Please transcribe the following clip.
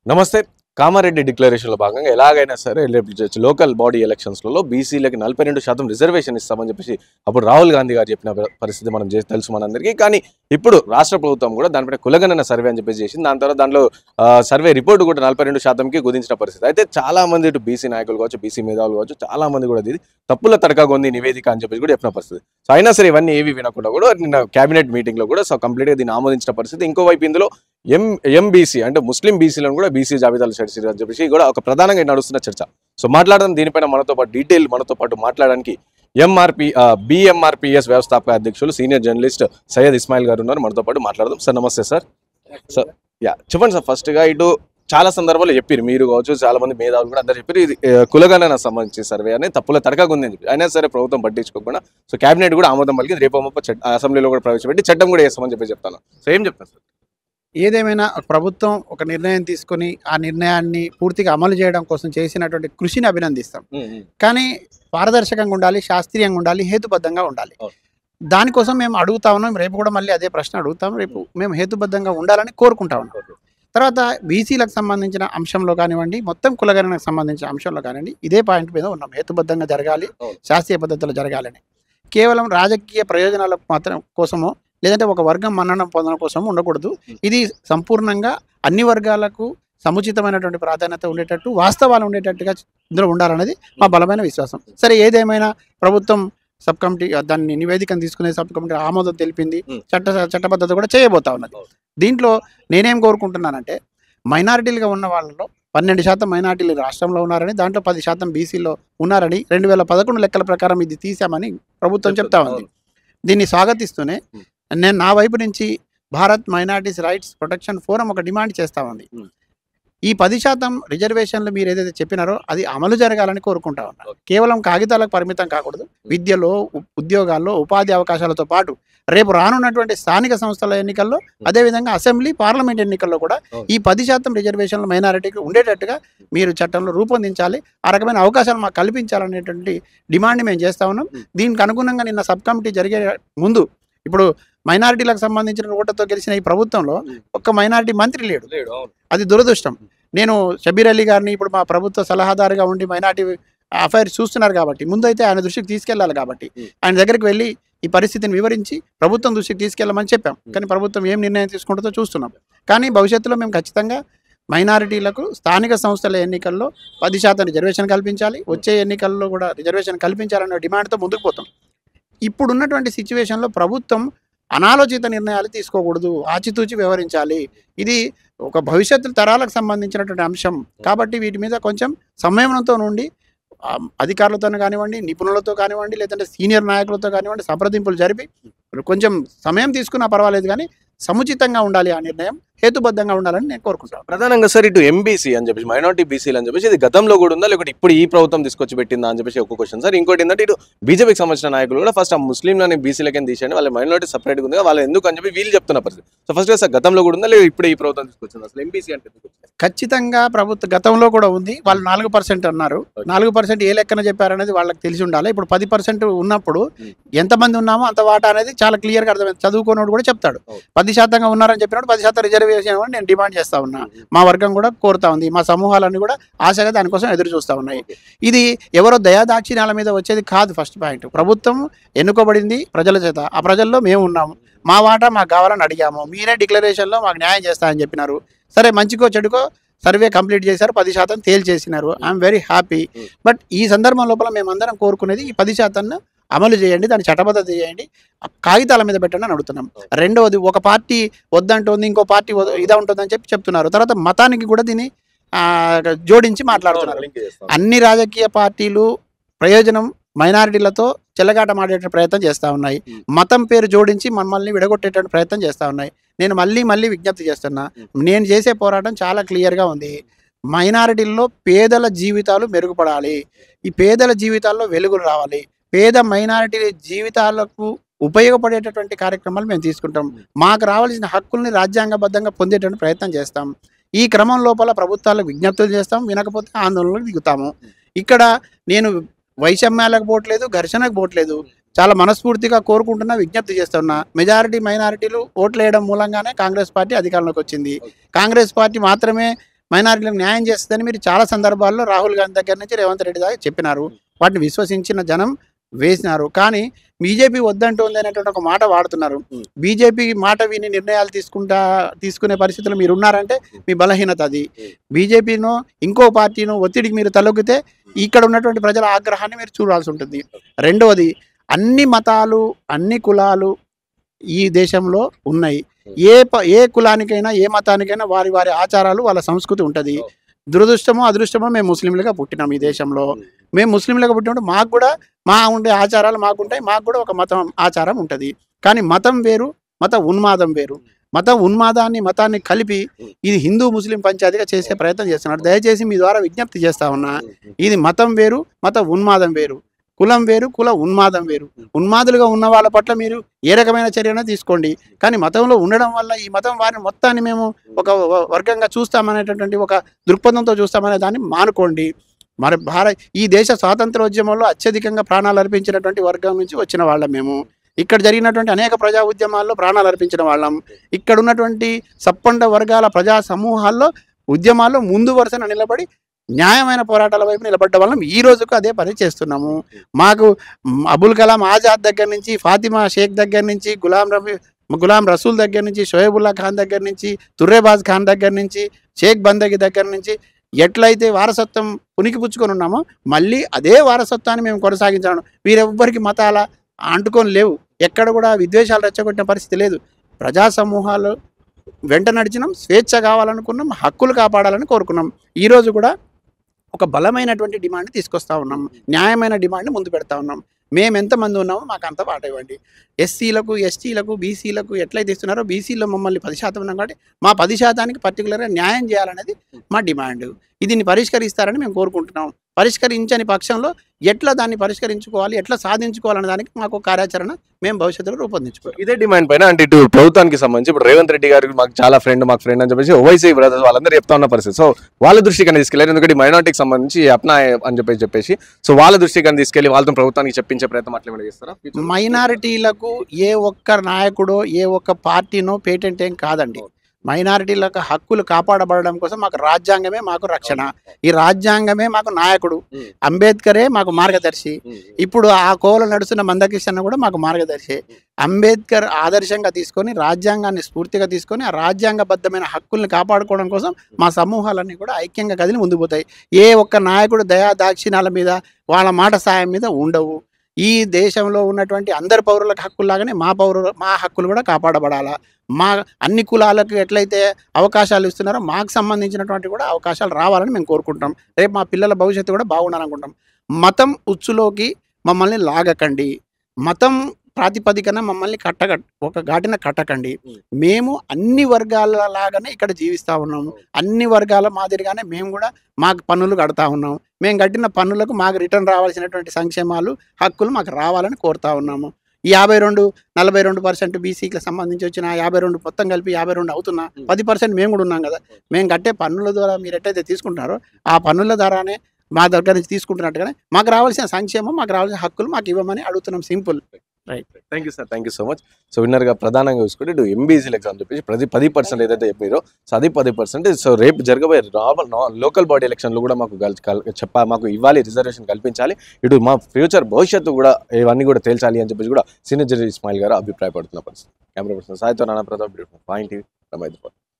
నమస్తే. కామారెడ్డి డిక్లరేషన్‌లో భాగంగా ఎలాగైనా సరే రేపు లోకల్ బాడీ ఎలక్షన్స్‌లలో బీసీలకి 42% రిజర్వేషన్ ఇస్తామని చెప్పేసి అప్పుడు రాహుల్ గాంధీ గారు చెప్పిన పరిస్థితి మనం తెలుసు మనందరికీ. కానీ ఇప్పుడు రాష్ట్ర ప్రభుత్వం కూడా దానిపైన కులగణన సర్వే అని చెప్పేసి చేసింది. దాని తర్వాత దాంట్లో సర్వే రిపోర్ట్ కూడా 42%కి కుదించిన పరిస్థితి. అయితే చాలా మంది ఇటు బీసీ నాయకులు కావచ్చు, బీసీ మేధావులు కావచ్చు, చాలా మంది కూడా ఇది తప్పుల తడకగా ఉంది నివేదిక అని చెప్పేసి కూడా చెప్పిన పరిస్థితి. సో అయినా సరే ఇవన్నీ ఏవి వినకుండా కూడా నిన్న కేబినెట్ మీటింగ్లో కూడా సో కంప్లీట్గా దీన్ని ఆమోదించిన పరిస్థితి. ఇంకోవైపు ఇందులో ఎంబీసీ అంటే ముస్లిం బీసీలను కూడా బీసీ జాబితాలు చేర్చారు అని చెప్పేసి కూడా ఒక ప్రధానంగా నడుస్తున్న చర్చ. సో మాట్లాడడం దీనిపైన మనతో పాటు మాట్లాడడానికి బిఎంఆర్పిఎస్ వ్యవస్థాపక అధ్యక్షులు సీనియర్ జర్నలిస్ట్ సయ్యద్ ఇస్మాయిల్ గారు ఉన్నారు. మనతో పాటు మాట్లాడదాం. సార్ నమస్తే సార్. సార్ చెప్పండి సార్. ఫస్ట్ గా ఇటు చాలా సందర్భాలు చెప్పారు, మీరు కావచ్చు, చాలా మంది మేధావులు కూడా అందరూ చెప్పారు ఇది కులగణన సంబంధించి సర్వే అని తప్పుల తడకగా ఉంది అని చెప్పి. అయినా సరే ప్రభుత్వం పట్టించుకోకుండా సో కేబినెట్ కూడా ఆమోదం పలికి రేపు అసెంబ్లీలో కూడా ప్రవేశపెట్టి చట్టం కూడా చేస్తామని చెప్పి చెప్తాను. సో ఏం చెప్తాను సార్? ఏదేమైనా ప్రభుత్వం ఒక నిర్ణయం తీసుకొని ఆ నిర్ణయాన్ని పూర్తిగా అమలు చేయడం కోసం చేసినటువంటి కృషిని అభినందిస్తాం. కానీ పారదర్శకంగా ఉండాలి, శాస్త్రీయంగా ఉండాలి, హేతుబద్ధంగా ఉండాలి. దానికోసం మేము అడుగుతా ఉన్నాం. రేపు కూడా మళ్ళీ అదే ప్రశ్న అడుగుతాం. రేపు మేము హేతుబద్ధంగా ఉండాలని కోరుకుంటా ఉన్నాం. తర్వాత బీసీలకు సంబంధించిన అంశంలో కానివ్వండి, మొత్తం కులగణనకు సంబంధించిన అంశంలో కానివ్వండి, ఇదే పాయింట్ మీద ఉన్నాం. హేతుబద్ధంగా జరగాలి, శాస్త్రీయ పద్ధతిలో జరగాలని. కేవలం రాజకీయ ప్రయోజనాల మాత్రం కోసమో లేదంటే ఒక వర్గం మన్ననం పొందడం కోసం ఉండకూడదు. ఇది సంపూర్ణంగా అన్ని వర్గాలకు సముచితమైనటువంటి ప్రాధాన్యత ఉండేటట్టు, వాస్తవాలు ఉండేటట్టుగా ఇందులో ఉండాలన్నది మా బలమైన విశ్వాసం. సరే, ఏదేమైనా ప్రభుత్వం సబ్ కమిటీ దాన్ని నివేదికను తీసుకునే సబ్ కమిటీ ఆమోదం తెలిపింది, చట్టబద్ధత కూడా చేయబోతా ఉన్నది. దీంట్లో నేనేం కోరుకుంటున్నానంటే, మైనారిటీలుగా ఉన్న వాళ్ళలో 12% మైనారిటీలు రాష్ట్రంలో ఉన్నారని, దాంట్లో 10% బీసీలో ఉన్నారని 2011 లెక్కల ప్రకారం ఇది తీసామని ప్రభుత్వం చెప్తా ఉంది. దీన్ని స్వాగతిస్తూనే నేను నా వైపు నుంచి Bharat minorities rights protection forum ఒక డిమాండ్ చేస్తా ఉంది. ఈ 10% రిజర్వేషన్లు మీరు ఏదైతే చెప్పినారో అది అమలు జరగాలని కోరుకుంటా ఉన్నారు. కేవలం కాగితాలకు పరిమితం కాకూడదు. విద్యలో, ఉద్యోగాల్లో, ఉపాధి అవకాశాలతో పాటు రేపు రానున్నటువంటి స్థానిక సంస్థల ఎన్నికల్లో, అదేవిధంగా అసెంబ్లీ, పార్లమెంట్ ఎన్నికల్లో కూడా ఈ 10% రిజర్వేషన్లు మైనారిటీకి ఉండేటట్టుగా మీరు చట్టంలో రూపొందించాలి. ఆ రకమైన అవకాశాలు మాకు కల్పించాలనేటువంటి డిమాండ్ని మేము చేస్తా ఉన్నాం. దీనికి అనుగుణంగా నిన్న సబ్ కమిటీ జరిగే ముందు ఇప్పుడు మైనారిటీలకు సంబంధించిన ఓట్లతో గెలిచిన ఈ ప్రభుత్వంలో ఒక్క మైనారిటీ మంత్రి లేడు. అది దురదృష్టం. నేను షబీర్ అలీ గారిని ఇప్పుడు మా ప్రభుత్వ సలహాదారుగా ఉండి మైనారిటీ అఫైర్స్ చూస్తున్నారు కాబట్టి ముందైతే ఆయన దృష్టికి తీసుకెళ్లాలి. కాబట్టి ఆయన దగ్గరికి వెళ్ళి ఈ పరిస్థితిని వివరించి ప్రభుత్వం దృష్టికి తీసుకెళ్లమని చెప్పాం. కానీ ప్రభుత్వం ఏం నిర్ణయం తీసుకుంటుందో చూస్తున్నాం. కానీ భవిష్యత్తులో మేము ఖచ్చితంగా మైనారిటీలకు స్థానిక సంస్థల ఎన్నికల్లో 10% రిజర్వేషన్ కల్పించాలి, వచ్చే ఎన్నికల్లో కూడా రిజర్వేషన్ కల్పించాలనే డిమాండ్తో ముందుకు పోతాం. ఇప్పుడున్నటువంటి సిచ్యువేషన్లో ప్రభుత్వం అనాలోచిత నిర్ణయాలు తీసుకోకూడదు, ఆచితూచి వ్యవహరించాలి. ఇది ఒక భవిష్యత్తు తరాలకు సంబంధించినటువంటి అంశం కాబట్టి వీటి మీద కొంచెం సంయమనంతో నుండి అధికారులతో కానివ్వండి, నిపుణులతో కానివ్వండి, లేదంటే సీనియర్ నాయకులతో కానివ్వండి సంప్రదింపులు జరిపి కొంచెం సమయం తీసుకున్నా పర్వాలేదు, కానీ సముచితంగా ఉండాలి. ఆ నిర్ణయం హేతుబద్ధంగా ఉండాలని నేను కోరుకుంటాను. ప్రధానంగా సార్ ఇటు ఎంబీసీ అని చెప్పేసి, మైనారిటీ బీసీలు అని చెప్పేసి ఇది గతంలో కూడా ఉందా, లేకపోతే ఇప్పుడు ఈ ప్రభుత్వం తీసుకొచ్చి పెట్టిందా అని చెప్పేసి ఒక క్వశ్చన్ సార్. ఇంకోటి ఏంటంటే ఇటు బీజేపీకి సంబంధించిన నాయకులు కూడా ఫస్ట్ ఆ ముస్లింలని బీసీలకి తీసేయండి, వాళ్ళ మైనారిటీ సపరేట్గా ఉంది, వాళ్ళు ఎందుకు అని చెప్పి వీళ్ళు చెప్తున్న పరిస్థితి. సో ఫస్ట్ సార్ గతంలో కూడా ఉందా, లేదా ఇప్పుడు ఈ ప్రభుత్వం తీసుకొచ్చింది? అసలు ఎంబీసీ అంటే ఖచ్చితంగా గతంలో కూడా ఉంది. వాళ్ళు 4% అన్నారు. 4% ఏ లెక్కన చెప్పారనేది వాళ్ళకి తెలిసి ఉండాలి. ఇప్పుడు 10% ఉన్నప్పుడు ఎంతమంది ఉన్నామో అంత వాటా అనేది చాలా క్లియర్గా అర్థమైంది. చదువుకున్నోడు కూడా చెప్తాడు. 10% ఉన్నారని చెప్పినప్పుడు 10% రిజర్వేషన్ అని నేను డిమాండ్ చేస్తా ఉన్నా. మా వర్గం కూడా కోరుతా ఉంది. మా సమూహాలన్నీ కూడా ఆశగా దానికోసం ఎదురు చూస్తూ ఉన్నాయి. ఇది ఎవరో దయాదాక్షిణ్యాల మీద వచ్చేది కాదు. ఫస్ట్ పాయింట్, ప్రభుత్వం ఎన్నుకోబడింది ప్రజల చేత. ఆ ప్రజల్లో మేము ఉన్నాము. మా వాటా మాకు కావాలని అడిగాము. మీరే డిక్లరేషన్లో మాకు న్యాయం చేస్తా అని చెప్పినారు. సరే, మంచికో చెడుకో సర్వే కంప్లీట్ చేశారు, 10% తేల్చేసినారు. I'm very happy. బట్ ఈ సందర్భం లోపల మేమందరం కోరుకునేది ఈ 10% అమలు చేయండి, దాన్ని చట్టబద్ధత చేయండి, కాగితాల మీద పెట్టండి అని అడుగుతున్నాం. రెండవది, ఒక పార్టీ వద్దంటుంది, ఇంకో పార్టీ ఇదా ఉంటుందని చెప్తున్నారు. తర్వాత మతానికి కూడా దీన్ని జోడించి మాట్లాడుతున్నారు. అన్ని రాజకీయ పార్టీలు ప్రయోజనం మైనారిటీలతో చెలగాట మాడేట ప్రయత్నం చేస్తూ ఉన్నాయి. మతం పేరు జోడించి మమ్మల్ని విడగొట్టేటువంటి ప్రయత్నం చేస్తూ ఉన్నాయి. నేను మళ్ళీ విజ్ఞప్తి చేస్తున్నా, నేను చేసే పోరాటం చాలా క్లియర్గా ఉంది. మైనారిటీల్లో పేదల జీవితాలు మెరుగుపడాలి, ఈ పేదల జీవితాల్లో వెలుగులు రావాలి, పేద మైనారిటీ జీవితాలకు ఉపయోగపడేటటువంటి కార్యక్రమాలు మేము తీసుకుంటాం. మాకు రావాల్సిన హక్కుల్ని రాజ్యాంగబద్ధంగా పొందేటువంటి ప్రయత్నం చేస్తాం. ఈ క్రమం లోపల ప్రభుత్వాలకు విజ్ఞప్తులు చేస్తాం, వినకపోతే ఆందోళనలకు దిగుతాము. ఇక్కడ నేను వైషమ్యాలకు పోవట్లేదు, ఘర్షణకు పోవట్లేదు. చాలా మనస్ఫూర్తిగా కోరుకుంటున్నా, విజ్ఞప్తి చేస్తున్నా. మెజారిటీ మైనారిటీలు ఓట్లు వేయడం మూలంగానే కాంగ్రెస్ పార్టీ అధికారంలోకి వచ్చింది. కాంగ్రెస్ పార్టీ మాత్రమే మైనారిటీలకు న్యాయం చేస్తుందని మీరు చాలా సందర్భాల్లో రాహుల్ గాంధీ దగ్గర నుంచి రేవంత్ రెడ్డి దాకా చెప్పినారు. వాటిని విశ్వసించిన జనం వేసినారు. కానీ బీజేపీ వద్దంటుంది అనేటువంటి ఒక మాట వాడుతున్నారు. బీజేపీ మాట విని నిర్ణయాలు తీసుకునే పరిస్థితులు మీరు ఉన్నారంటే మీ బలహీనత అది. బీజేపీనో ఇంకో పార్టీనో ఒత్తిడికి మీరు తలొగ్గితే ఇక్కడ ఉన్నటువంటి ప్రజల ఆగ్రహాన్ని మీరు చూడాల్సి ఉంటుంది. రెండవది, అన్ని మతాలు అన్ని కులాలు ఈ దేశంలో ఉన్నాయి. ఏ కులానికైనా ఏ మతానికైనా వారి వారి ఆచారాలు వాళ్ళ సంస్కృతి ఉంటుంది. దురదృష్టమో అదృష్టమో మేము ముస్లింలుగా పుట్టినాం ఈ దేశంలో. మేము ముస్లింలుగా పుట్టినప్పుడు మాకు కూడా ఉండే ఆచారాలు మాకుంటాయి. మాకు కూడా ఒక మతం ఆచారం ఉంటుంది. కానీ మతం వేరు, మత ఉన్మాదం వేరు. మత ఉన్మాదాన్ని మతాన్ని కలిపి ఇది హిందూ ముస్లిం పంచాయతీగా చేసే ప్రయత్నం చేస్తున్నారు. దయచేసి మీ ద్వారా విజ్ఞప్తి చేస్తా ఉన్నా, ఇది మతం వేరు, మత ఉన్మాదం వేరు. కులం వేరు, కుల ఉన్మాదం వేరు. ఉన్మాదులుగా ఉన్న వాళ్ళ పట్ల మీరు ఏ రకమైన చర్యను తీసుకోండి. కానీ మతంలో ఉండడం వల్ల ఈ మతం వారిని మొత్తాన్ని మేము ఒక వర్గంగా చూస్తామనేటటువంటి ఒక దృక్పథంతో చూస్తామనే దాన్ని మానుకోండి. మరి ఈ దేశ స్వాతంత్రోద్యమంలో అత్యధికంగా ప్రాణాలు అర్పించినటువంటి వర్గం నుంచి వచ్చిన వాళ్ళం మేము. ఇక్కడ జరిగినటువంటి అనేక ప్రజా ఉద్యమాల్లో ప్రాణాలు అర్పించిన వాళ్ళం. ఇక్కడ ఉన్నటువంటి సప్పండ వర్గాల ప్రజా సమూహాల్లో ఉద్యమాల్లో ముందు వరుసన నిలబడి న్యాయమైన పోరాటాల వైపు నిలబడ్డ వాళ్ళం. ఈ రోజుకు అదే పని చేస్తున్నాము. మాకు అబుల్ కలాం ఆజాద్ దగ్గర నుంచి, ఫాతిమా షేక్ దగ్గర నుంచి, గులాం రసూల్ దగ్గర నుంచి, షోయబుల్లా ఖాన్ దగ్గర నుంచి, తుర్రేబాజ్ ఖాన్ దగ్గర నుంచి, షేక్ బందగి దగ్గర నుంచి ఎట్లయితే వారసత్వం పుణికిపుచ్చుకొని ఉన్నామో మళ్ళీ అదే వారసత్వాన్ని మేము కొనసాగించాము. వీరెవ్వరికి మతాల అంటుకొని లేవు. ఎక్కడ కూడా విద్వేషాలు రెచ్చగొట్టిన పరిస్థితి లేదు. ప్రజా సమూహాలు వెంట నడిచినాం, స్వేచ్ఛ కావాలనుకున్నాం, హక్కులు కాపాడాలని కోరుకున్నాం. ఈరోజు కూడా ఒక బలమైనటువంటి డిమాండ్ తీసుకొస్తా ఉన్నాం. న్యాయమైన డిమాండ్ని ముందు పెడతా ఉన్నాం. మేము ఎంతమంది ఉన్నామో మాకు అంత వాట ఇవ్వండి. ఎస్సీలకు, ఎస్టీలకు, బీసీలకు ఎట్లయితే ఇస్తున్నారో బీసీలో మమ్మల్ని 10% ఉన్నాం కాబట్టి మా 10%కి పర్టికులర్గా న్యాయం చేయాలనేది మా డిమాండ్. దీన్ని పరిష్కరిస్తారని మేము కోరుకుంటున్నాం. పరిష్కరించని పక్షంలో ఎట్లా దాన్ని పరిష్కరించుకోవాలి, ఎట్లా సాధించుకోవాలనే దానికి మాకు కార్యాచరణ మేము భవిష్యత్తులో రూపొందించుకోవాలి. ఇదే డిమాండ్ పైన అంటే ఇటు ప్రభుత్వానికి సంబంధించి ఇప్పుడు రేవంత్ రెడ్డి గారికి మాకు మాకు ఫ్రెండ్ అని చెప్పేసి ఓవైసీ బ్రదర్స్ వాళ్ళందరూ చెప్తా ఉన్న పరిస్థితి. సో వాళ్ళ దృష్టికి తీసుకెళ్ళారు. ఎందుకంటే మైనారిటీకి సంబంధించి అప్నా అని చెప్పేసి సో వాళ్ళ దృష్టికి చెప్పించే వాళ్ళతో ప్రభుత్వానికి చెప్పించే ప్రయత్నం అట్లా ఏమైనా చేస్తారా? మైనారిటీలకు ఏ ఒక్క నాయకుడో ఏ ఒక్క పార్టీనో పేటెంట్ ఏం కాదండి. మైనారిటీలకు హక్కులు కాపాడబడడం కోసం మాకు రాజ్యాంగమే మాకు రక్షణ. ఈ రాజ్యాంగమే మాకు నాయకుడు. అంబేద్కరే మాకు మార్గదర్శి. ఇప్పుడు ఆ కోవలో నడుస్తున్న మందకృష్ణ కూడా మాకు మార్గదర్శి. అంబేద్కర్ ఆదర్శంగా తీసుకొని, రాజ్యాంగాన్ని స్ఫూర్తిగా తీసుకొని ఆ రాజ్యాంగబద్ధమైన హక్కుల్ని కాపాడుకోవడం కోసం మా సమూహాలన్నీ కూడా ఐక్యంగా కదిలి ముందుకు పోతాయి. ఏ ఒక్క నాయకుడు దయా దాక్షిణ్యాల మీద, వాళ్ళ మాట సాయం మీద ఉండవు. ఈ దేశంలో ఉన్నటువంటి అందరి పౌరులకు హక్కుల్లాగానే మా హక్కులు కూడా కాపాడబడాలా. మా అన్ని కులాలకు ఎట్లయితే అవకాశాలు ఇస్తున్నారో మాకు సంబంధించినటువంటి కూడా అవకాశాలు రావాలని మేము కోరుకుంటాం. రేపు మా పిల్లల భవిష్యత్తు కూడా బాగుండాలనుకుంటాం. మతం ఉచ్చులోకి మమ్మల్ని లాగకండి. మతం ప్రాతిపదికన మమ్మల్ని ఒక ఘాటిన కట్టకండి. మేము అన్ని వర్గాల లాగానే ఇక్కడ జీవిస్తూ ఉన్నాము. అన్ని వర్గాల మాదిరిగానే మేము కూడా మాకు పన్నులు కడతా ఉన్నాము. మేము కట్టిన పన్నులకు మాకు రిటర్న్ రావాల్సినటువంటి సంక్షేమాలు, హక్కులు మాకు రావాలని కోరుతా ఉన్నాము. ఈ 42% బీసీకి సంబంధించి వచ్చిన 52 మొత్తం కలిపి 52 అవుతున్నా 10% మేము కూడా ఉన్నాం కదా. మేము కట్టే పన్నుల ద్వారా మీరు ఎట్టయితే తీసుకుంటున్నారో ఆ పన్నుల ద్వారానే మా దగ్గర నుంచి తీసుకుంటున్నట్టుగానే మాకు రావాల్సిన సంక్షేమం, మాకు రావాల్సిన హక్కులు మాకు ఇవ్వమని అడుగుతున్నాం. Simple. Right. Thank you sir, thank you so much. So విన్నర్గా ప్రధానంగా చూసుకుంటే ఇటు ఎంబీసీలు ఎగ్జామ్ చెప్పేసి 10% ఏదైతే చెప్పారో సో అది 10%. సో రేపు జరగబోయే లోకల్ బాడీ ఎలక్షన్లు కూడా మాకు మాకు ఇవ్వాలి, రిజర్వేషన్ కల్పించాలి, ఇటు మా ఫ్యూచర్ భవిష్యత్తు కూడా ఇవన్నీ కూడా తేల్చాలి అని చెప్పేసి కూడా సీనియర్ జడ్జి ఇస్మాయిల్ గారు అభిప్రాయపడుతున్న పరిస్థితి. కెమెరా పర్సన్ సాయితో నానా ప్రతాప్, పాయింట్ టీవీ, రమైదుపూర్.